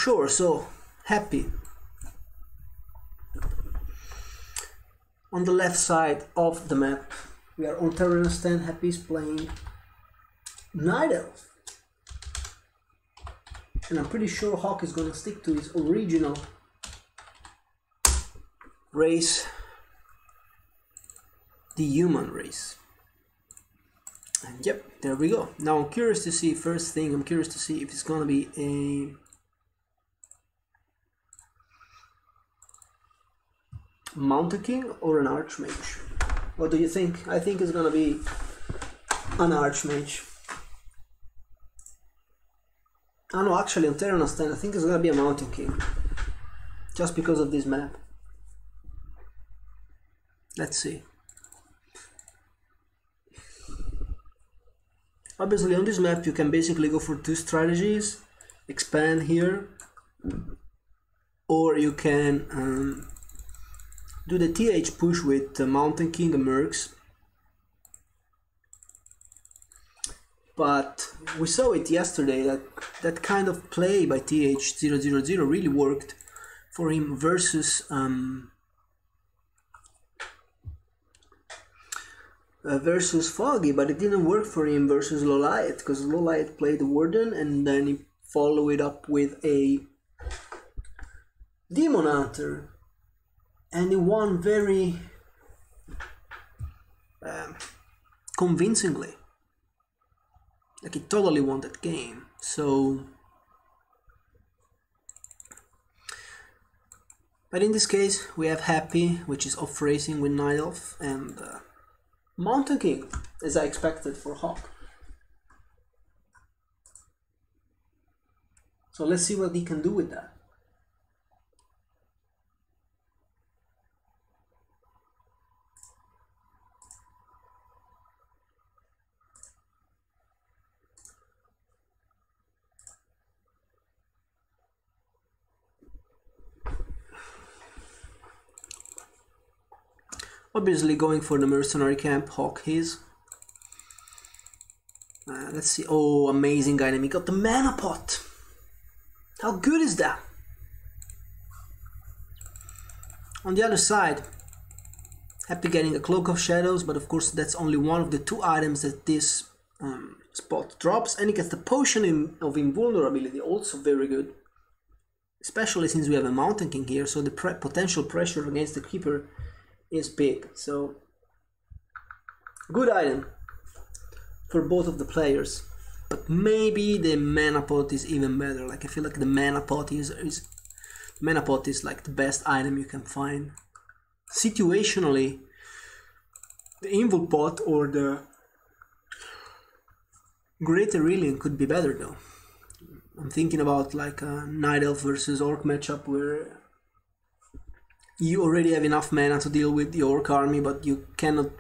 Sure, so Happy. On the left side of the map, we are on Terran stand. Happy is playing Night Elf. And I'm pretty sure Hawk is gonna stick to his original race, the human race. And yep, there we go. Now I'm curious to see, first thing, I'm curious to see if it's gonna be a Mountain King or an Archmage. What do you think? I think it's gonna be an Archmage. Oh no, actually on Terran stand I think it's gonna be a Mountain King. Just because of this map. Let's see. Obviously on this map you can basically go for two strategies. Expand here. Or you can do the TH push with the Mountain King and Mercs. But we saw it yesterday that that kind of play by TH000 really worked for him versus versus Foggy, but it didn't work for him versus Loliot, because Loliot played Warden and then he followed it up with a Demon Hunter, and he won very convincingly. Like he totally won that game. So, but in this case we have Happy, which is off racing with Night Elf, and Mountain King, as I expected for Hawk. So let's see what he can do with that. Obviously going for the mercenary camp, Hawk is. Let's see. Oh, amazing item. He got the mana pot. How good is that? On the other side, Happy getting a Cloak of Shadows, but of course that's only one of the two items that this spot drops. And he gets the Potion of Invulnerability, also very good. Especially since we have a Mountain King here, so the potential pressure against the Keeper is big. So good item for both of the players, but maybe the mana pot is even better. Like I feel like the mana pot is like the best item you can find. Situationally, the Invul pot or the Great Aurelian could be better though. I'm thinking about like a Night Elf versus Orc matchup where you already have enough mana to deal with the Orc army, but you cannot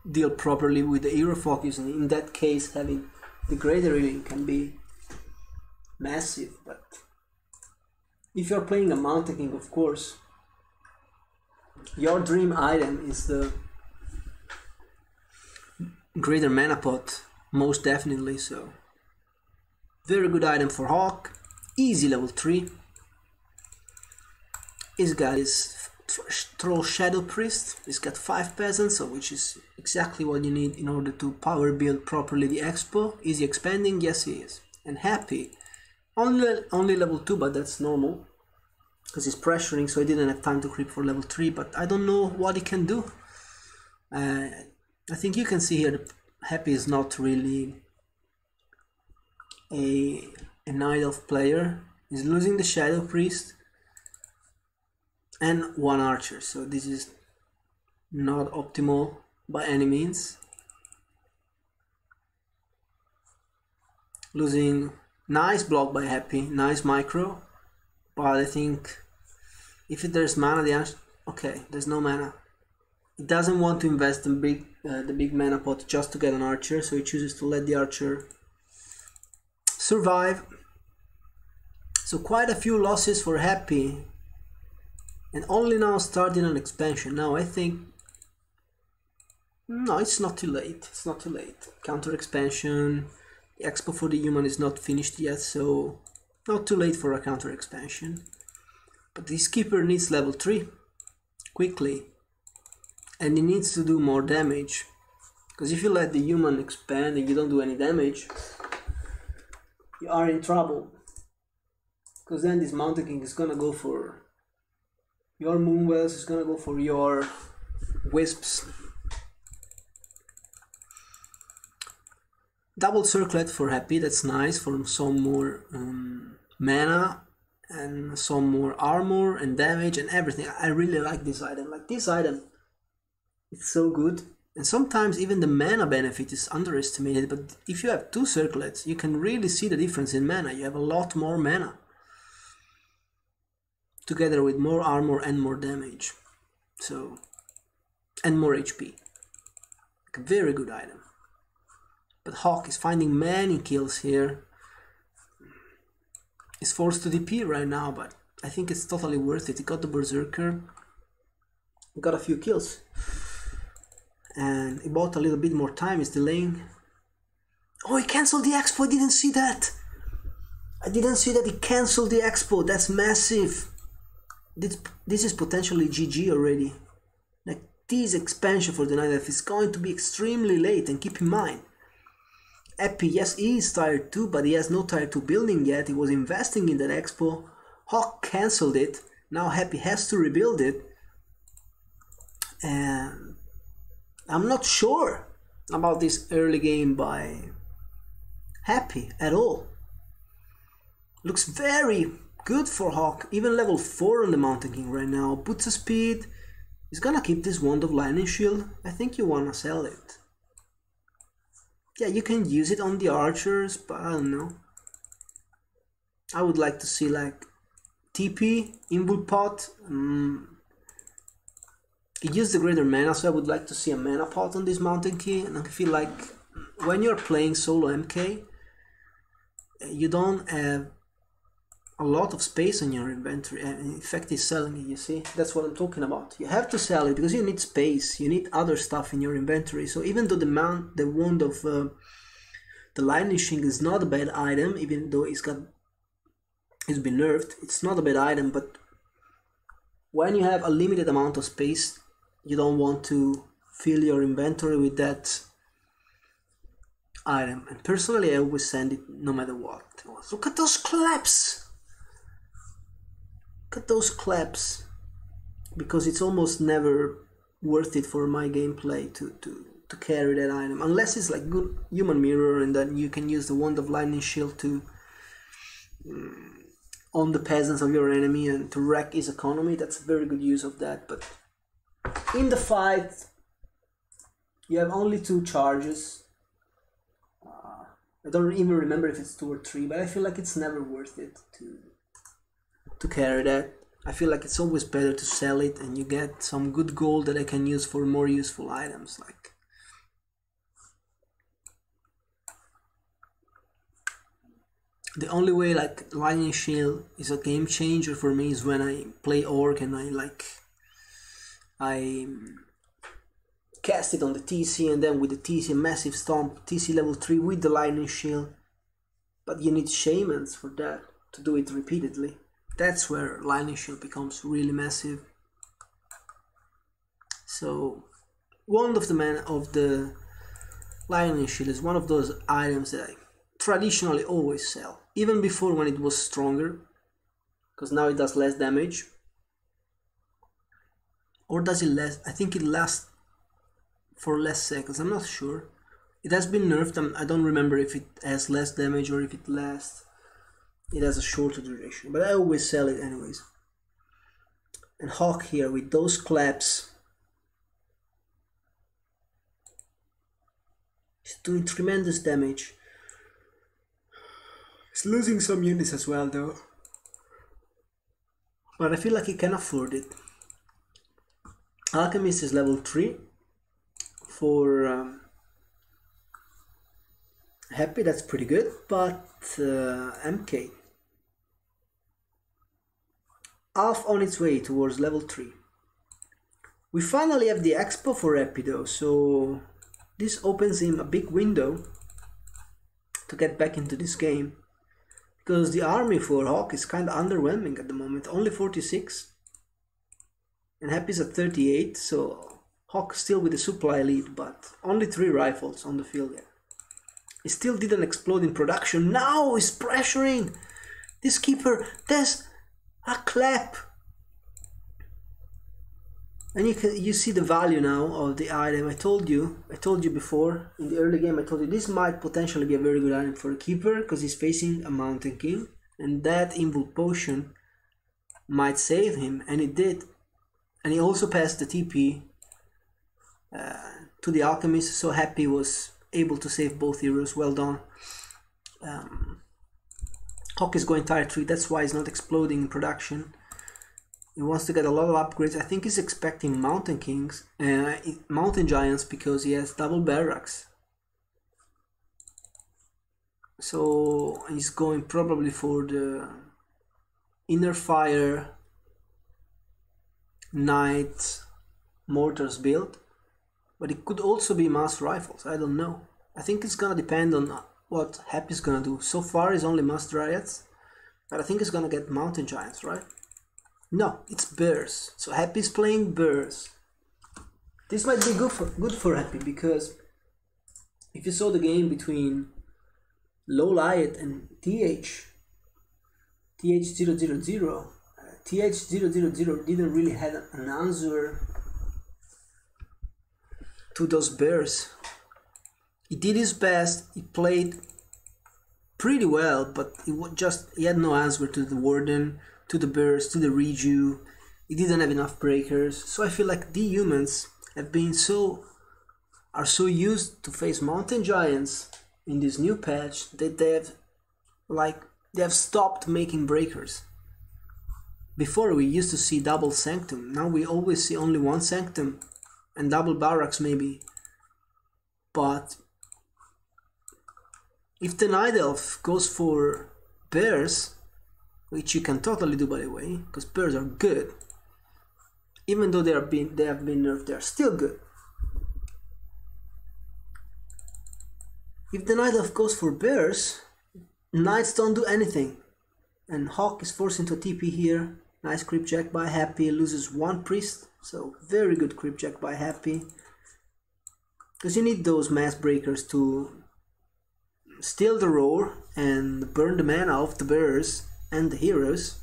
deal properly with the Hero Focus, and in that case having the Great Aurelian can be massive. But if you're playing a Mountain King, of course, your dream item is the Greater Mana Pot, most definitely. So very good item for Hawk, easy level 3. He's got his Troll Shadow Priest, he's got 5 peasants, so which is exactly what you need in order to power build properly the Expo. Is he expanding? Yes he is. And Happy, only level 2, but that's normal, because he's pressuring, so he didn't have time to creep for level 3, but I don't know what he can do. I think you can see here that Happy is not really a Night Elf player. He's losing the Shadow Priest and 1 archer, so this is not optimal by any means. Losing nice block by Happy, nice micro, but I think if there's mana, okay, there's no mana. He doesn't want to invest the big mana pot just to get an archer, so he chooses to let the archer survive. So quite a few losses for Happy. And only now starting an expansion. Now I think, no, it's not too late. It's not too late. Counter expansion. The Expo for the Human is not finished yet, so Not too late for a counter expansion. But this keeper needs level 3 quickly. And he needs to do more damage. Because if you let the human expand and you don't do any damage, you are in trouble. Because then this Mountain King is gonna go for your Moonwells, is gonna go for your Wisps. Double Circlet for Happy, that's nice, for some more mana and some more armor and damage and everything. I really like this item. Like this item, it's so good. And sometimes even the mana benefit is underestimated, but if you have 2 circlets, you can really see the difference in mana. You have a lot more mana, together with more armor and more damage. So, and more HP. Like a very good item. But Hawk is finding many kills here. He's forced to DP right now, but I think it's totally worth it. He got the Berserker, got a few kills. And he bought a little bit more time, he's delaying. Oh, he cancelled the expo, I didn't see that! I didn't see that he cancelled the expo, that's massive! This is potentially GG already. Like, this expansion for the Night Elf is going to be extremely late, and keep in mind, Epi, yes, he is tier 2, but he has no tier 2 building yet. He was investing in that expo. Hawk cancelled it. Now Happy has to rebuild it. And I'm not sure about this early game by Happy at all. Looks very good for Hawk. Even level 4 on the Mountain King right now. Puts a speed. He's gonna keep this Wand of Lightning Shield. I think you wanna sell it. Yeah, you can use it on the archers, but I don't know. I would like to see like TP, Invul Pot. He used the greater mana, so I would like to see a mana pot on this Mountain King. And I feel like when you're playing solo MK, you don't have a lot of space on your inventory, and in fact he's selling it, you see? That's what I'm talking about. You have to sell it because you need space, you need other stuff in your inventory. So even though the Wand of the Lightning Shield is not a bad item, even though it's been nerfed, it's not a bad item, but when you have a limited amount of space, you don't want to fill your inventory with that item. And personally, I always send it no matter what. Look at those claps! Look at those claps, because it's almost never worth it for my gameplay to carry that item, unless it's like good human mirror, and then you can use the Wand of Lightning Shield to on the peasants of your enemy and to wreck his economy. That's a very good use of that. But in the fight, you have only 2 charges. I don't even remember if it's 2 or 3, but I feel like it's never worth it to carry that. I feel like it's always better to sell it and you get some good gold that I can use for more useful items. Like the only way like Lightning Shield is a game changer for me is when I play Orc and I cast it on the TC, and then with the TC massive stomp, TC level 3 with the Lightning Shield. But you need shamans for that, to do it repeatedly. That's where Lightning Shield becomes really massive. So Wand of the Lightning Shield is one of those items that I traditionally always sell, even before when it was stronger, because now it does less damage. Or does it less? I think it lasts for less seconds, I'm not sure. It has been nerfed, I don't remember if it has less damage or if it lasts. It has a shorter duration, but I always sell it anyways. And Hawk here with those claps. He's doing tremendous damage. He's losing some units as well though. But I feel like he can afford it. Alchemist is level 3 for Happy, that's pretty good, but MK half on its way towards level 3. We finally have the expo for Happy though, so this opens him a big window to get back into this game. because the army for Hawk is kind of underwhelming at the moment. Only 46, and Happy's at 38, so Hawk still with the supply lead, but only 3 rifles on the field yet. It still didn't explode in production. Now he's pressuring this keeper. There's a clap. And you see the value now of the item. I told you before in the early game. I told you this might potentially be a very good item for a keeper because he's facing a Mountain King, and that Invul Potion might save him, and it did. And he also passed the TP to the Alchemist, so Happy was able to save both heroes. Well done. Hawk is going tier 3. That's why he's not exploding in production. He wants to get a lot of upgrades. I think he's expecting Mountain Kings, Mountain Giants, because he has double barracks. So he's going probably for the Inner Fire Knight Mortars build. But it could also be Mass Rifles. I don't know. I think it's gonna depend on what Happy's gonna do. So far he's only Mass Dryads, but I think he's gonna get Mountain Giants, right? No, it's Bears. So Happy's playing Bears. This might be good for Happy, because if you saw the game between Lowlight and TH000, TH000 didn't really have an answer to those Bears. He did his best, he played pretty well, but he had no answer to the Warden, to the Bears, to the Reju. He didn't have enough breakers. So I feel like the humans are so used to face Mountain Giants in this new patch that they have stopped making breakers. Before we used to see double Sanctum. Now we always see only one Sanctum and double barracks maybe. But if the Night Elf goes for Bears, which you can totally do, by the way, because Bears are good. Even though they have been nerfed, they are still good. If the Night Elf goes for Bears, Knights don't do anything. And Hawk is forced into a TP here. Nice creep jack by Happy, loses 1 priest. So very good creep jack by Happy. Because you need those mass breakers to steal the roar and burn the mana off the Bears and the heroes.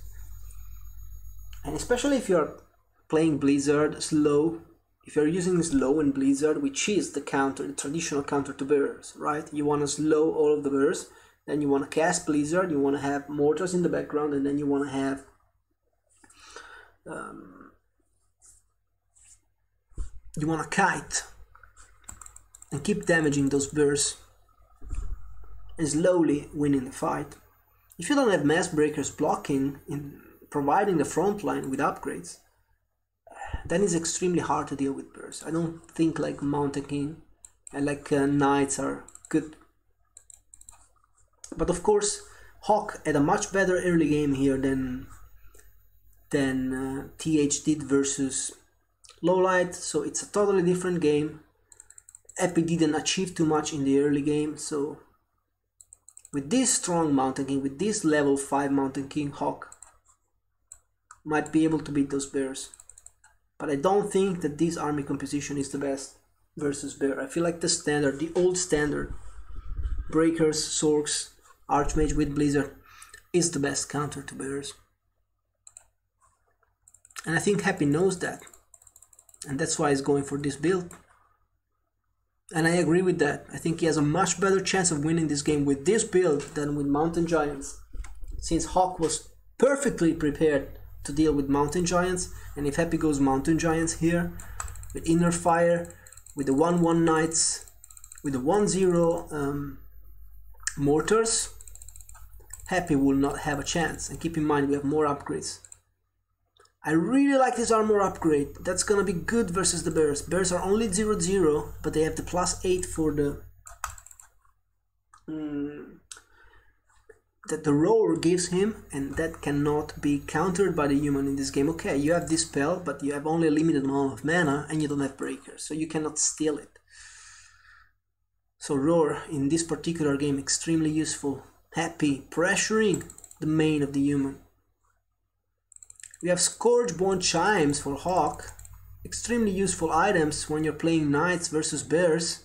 And especially if you're playing Blizzard slow, if you're using slow in Blizzard, which is the traditional counter to Bears, right? You want to slow all of the Bears, then you want to cast Blizzard, you want to have mortars in the background, and then you want to have you want to kite and keep damaging those Bears and slowly winning the fight. If you don't have mass breakers blocking in providing the front line with upgrades, then it's extremely hard to deal with Bears. I don't think like Mountain King and like Knights are good. But of course, Hawk had a much better early game here than TH did versus Lowlight, so it's a totally different game. Epi didn't achieve too much in the early game, so with this strong Mountain King, with this level 5 Mountain King, Hawk might be able to beat those Bears. But I don't think that this army composition is the best versus Bear. I feel like the standard, the old standard, Breakers, Sorks, Archmage with Blizzard, is the best counter to Bears. And I think Happy knows that. And that's why he's going for this build. And I agree with that. I think he has a much better chance of winning this game with this build than with Mountain Giants, since Hawk was perfectly prepared to deal with Mountain Giants. And if Happy goes Mountain Giants here, with Inner Fire, with the 1/1 Knights, with the 1/0 Mortars, Happy will not have a chance. And keep in mind, we have more upgrades. I really like this armor upgrade. That's gonna be good versus the Bears. Bears are only 0/0, but they have the +8 for the that the roar gives him, and that cannot be countered by the human in this game. Okay, you have this spell, but you have only a limited amount of mana, and you don't have breakers, so you cannot steal it. So roar in this particular game extremely useful. Happy pressuring the main of the human. We have Scourgeborn Chimes for Hawk. Extremely useful items when you're playing knights versus bears.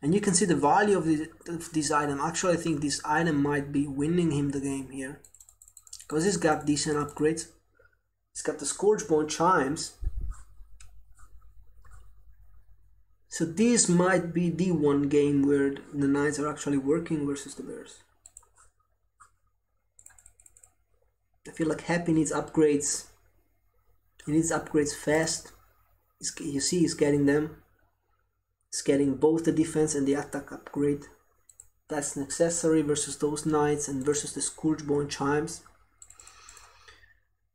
And you can see the value of this item. Actually, I think this item might be winning him the game here. Because he's got decent upgrades. He's got the Scourgeborn Chimes. So this might be the one game where the knights are actually working versus the bears. I feel like Happy needs upgrades. He needs upgrades fast. You see he's getting them. He's getting both the defense and the attack upgrade. That's an accessory versus those knights and versus the Scourgeborn Chimes.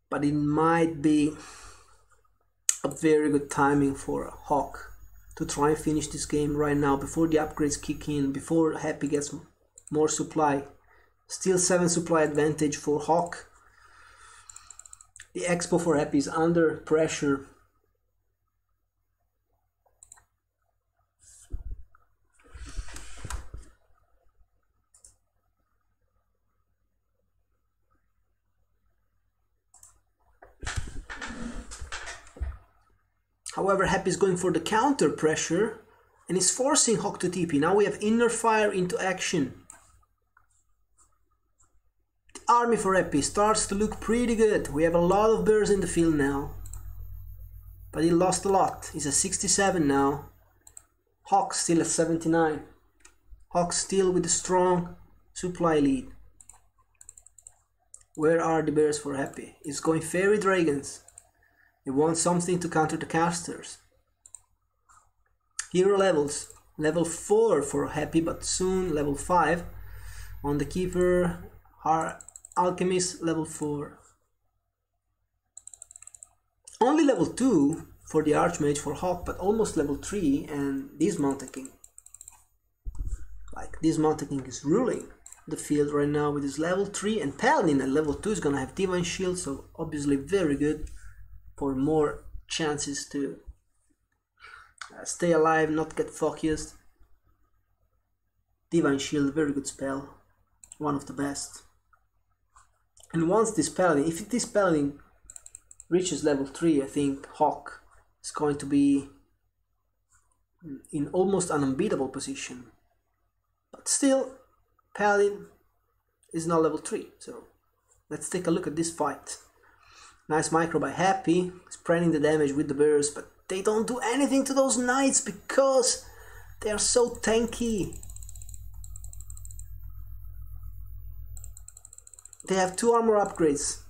But it might be a very good timing for Hawk to try and finish this game right now before the upgrades kick in, before Happy gets more supply. Still 7 supply advantage for Hawk. The Expo for Happy is under pressure. However, Happy is going for the counter pressure and is forcing Hawk to TP. Now we have Inner Fire into action. The army for Happy starts to look pretty good. We have a lot of bears in the field now. But he lost a lot. He's at 67 now. Hawk still at 79. Hawk still with a strong supply lead. Where are the bears for Happy? He's going Fairy Dragons. He wants something to counter the casters. Hero levels. Level 4 for Happy, but soon level 5. On the Keeper, Alchemist, level 4. Only level 2 for the Archmage for Hawk, but almost level 3, and this Mountain King. Like, this Mountain King is ruling the field right now with his level 3, and Paladin at level 2 is gonna have Divine Shield, so obviously very good for more chances to stay alive, not get focused. Divine Shield, very good spell, one of the best. And once this Paladin, if this Paladin reaches level 3, I think Hawk is going to be in almost an unbeatable position. But still, Paladin is not level 3, so let's take a look at this fight. Nice micro by Happy, spreading the damage with the bears, but they don't do anything to those knights because they are so tanky. They have 2 armor upgrades,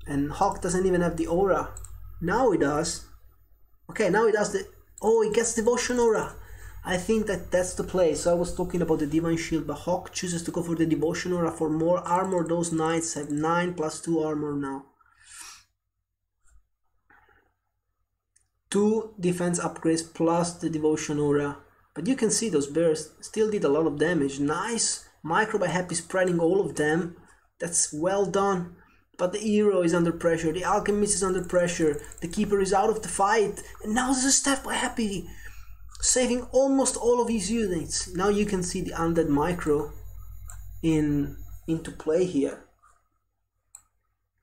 and Hawk doesn't even have the aura. Now he does. Okay, now he does the... Oh, he gets Devotion Aura. I think that's the play. So I was talking about the Divine Shield, but Hawk chooses to go for the Devotion Aura for more armor. Those knights have 9 plus 2 armor now. 2 defense upgrades plus the Devotion Aura. But you can see those bears still did a lot of damage. Nice micro by Happy, spreading all of them. That's well done. But the hero is under pressure. The Alchemist is under pressure. The Keeper is out of the fight. And now there's a staff by Happy, saving almost all of his units. Now you can see the Undead Micro into play here.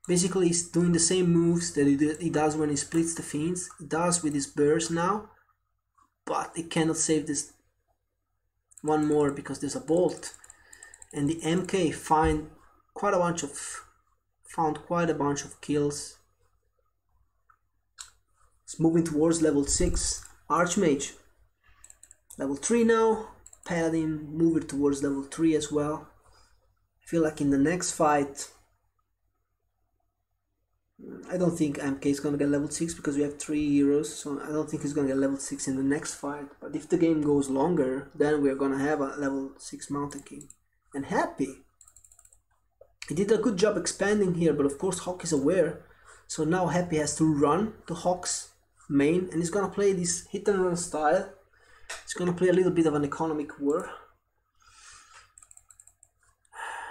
Basically, he's doing the same moves that he does when he splits the Fiends. He does with his Bears now. But he cannot save this one more because there's a Bolt. And the MK found quite a bunch of kills. It's moving towards level 6. Archmage, level 3 now. Paladin moving towards level 3 as well. I feel like in the next fight, I don't think MK is gonna get level 6 because we have 3 heroes, so I don't think he's gonna get level 6 in the next fight. But if the game goes longer, then we're gonna have a level 6 Mountain King. And Happy, he did a good job expanding here, but of course Hawk is aware. So now Happy has to run to Hawk's main, and he's gonna play this hit and run style. He's gonna play a little bit of an economic war.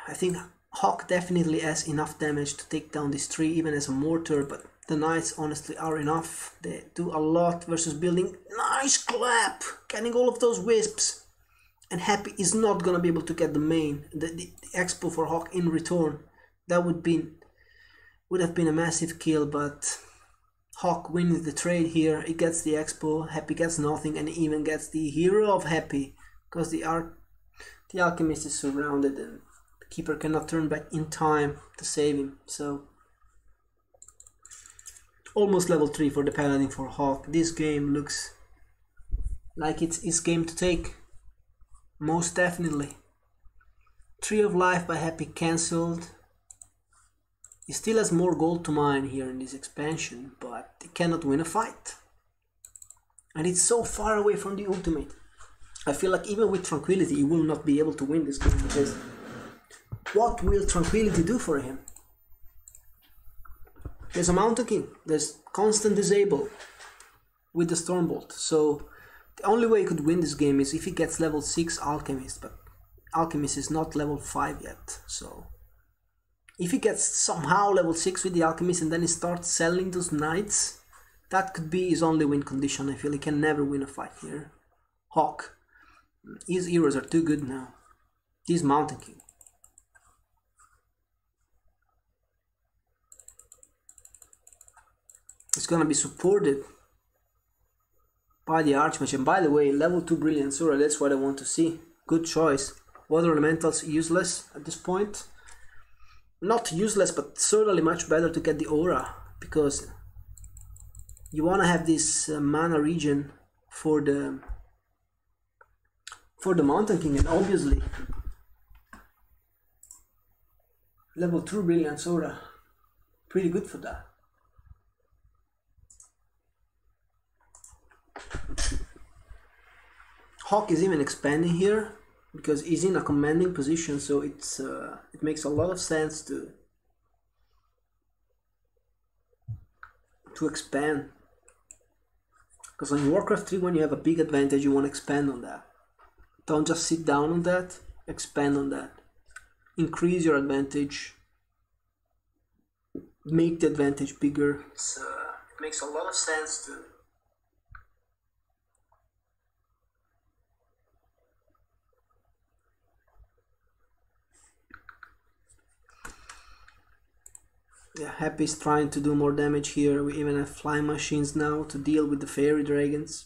I think Hawk definitely has enough damage to take down this tree, even as a mortar, but the knights honestly are enough. They do a lot versus building. Nice clap! Getting all of those wisps. and Happy is not gonna be able to get the main, the expo for Hawk in return. That would have been a massive kill, but Hawk wins the trade here. He gets the expo, Happy gets nothing, and even gets the hero of Happy, because the alchemist is surrounded and the keeper cannot turn back in time to save him. So almost level 3 for the paladin for Hawk. This game looks like it's his game to take. Most definitely. Tree of Life by Happy cancelled. He still has more gold to mine here in this expansion, but he cannot win a fight. And it's so far away from the ultimate. I feel like even with Tranquility he will not be able to win this game, because what will Tranquility do for him? There's a Mountain King, there's constant disable with the Stormbolt, so the only way he could win this game is if he gets level 6 Alchemist, but Alchemist is not level 5 yet, so if he gets somehow level 6 with the Alchemist and then he starts selling those Knights, that could be his only win condition. I feel he can never win a fight here. Hawk, his heroes are too good now. He's Mountain King. It's gonna be supported by the Archmage, and by the way, level 2 Brilliant Sura, that's what I want to see. Good choice. Water Elemental's useless at this point. Not useless, but certainly much better to get the Aura, because you want to have this mana regen for the Mountain King, and obviously level 2 Brilliant Sura, pretty good for that. Hawk is even expanding here because he's in a commanding position, so it makes a lot of sense to expand. Because on Warcraft 3, when you have a big advantage, you want to expand on that. Don't just sit down on that, expand on that. Increase your advantage, make the advantage bigger. It makes a lot of sense to yeah, Happy's trying to do more damage here. We even have flying machines now to deal with the fairy dragons.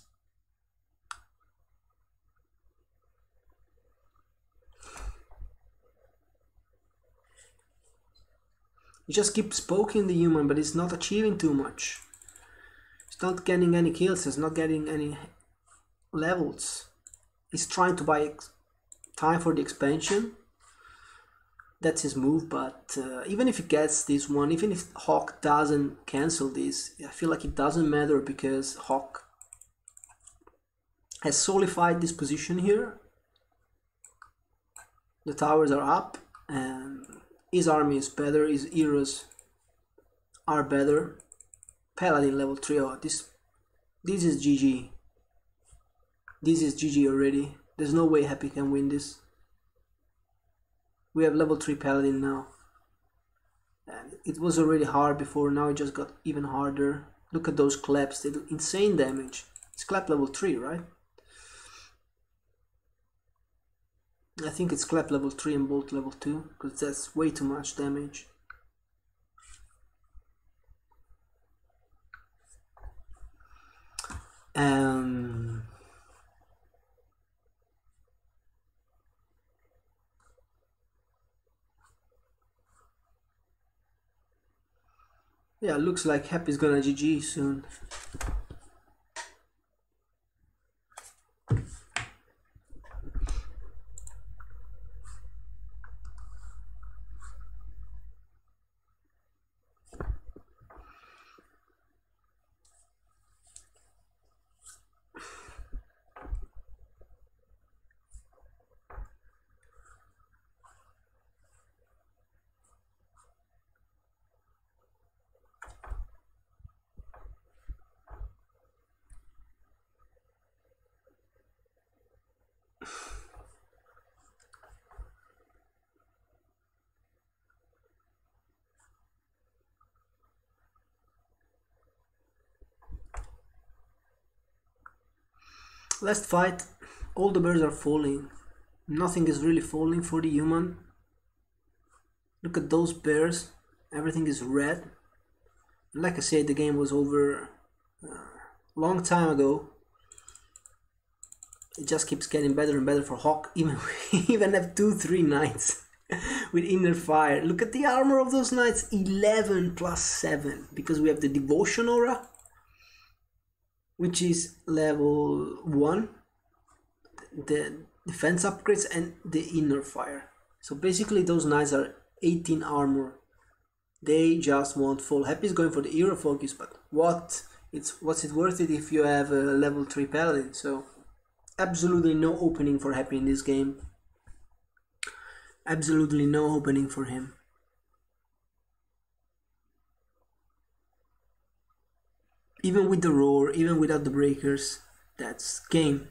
He just keeps poking the human, but he's not achieving too much. He's not getting any kills, he's not getting any levels. He's trying to buy time for the expansion. That's his move, but even if he gets this one, even if Hawk doesn't cancel this, I feel like it doesn't matter, because Hawk has solidified this position here. The towers are up, and his army is better, his heroes are better. Paladin level 3, oh, this is GG. This is GG already. There's no way Happy can win this. We have level 3 Paladin now. And it was already hard before, now it just got even harder. Look at those claps, they do insane damage. It's clap level 3, right? I think it's clap level 3 and bolt level 2, because that's way too much damage. Yeah, looks like Happy's gonna GG soon. Last fight, all the birds are falling. Nothing is really falling for the human. Look at those bears. Everything is red. Like I said, the game was over a long time ago. It just keeps getting better and better for Hawk. Even we even have 2-3 knights with inner fire. Look at the armor of those knights. 11 plus 7. Because we have the devotion aura, which is level 1. The defense upgrades and the inner fire. So basically those knights are 18 armor. They just won't fall. Happy is going for the hero focus, but what's it worth it if you have a level 3 paladin? So absolutely no opening for Happy in this game. Absolutely no opening for him. Even with the roar, even without the breakers, that's game.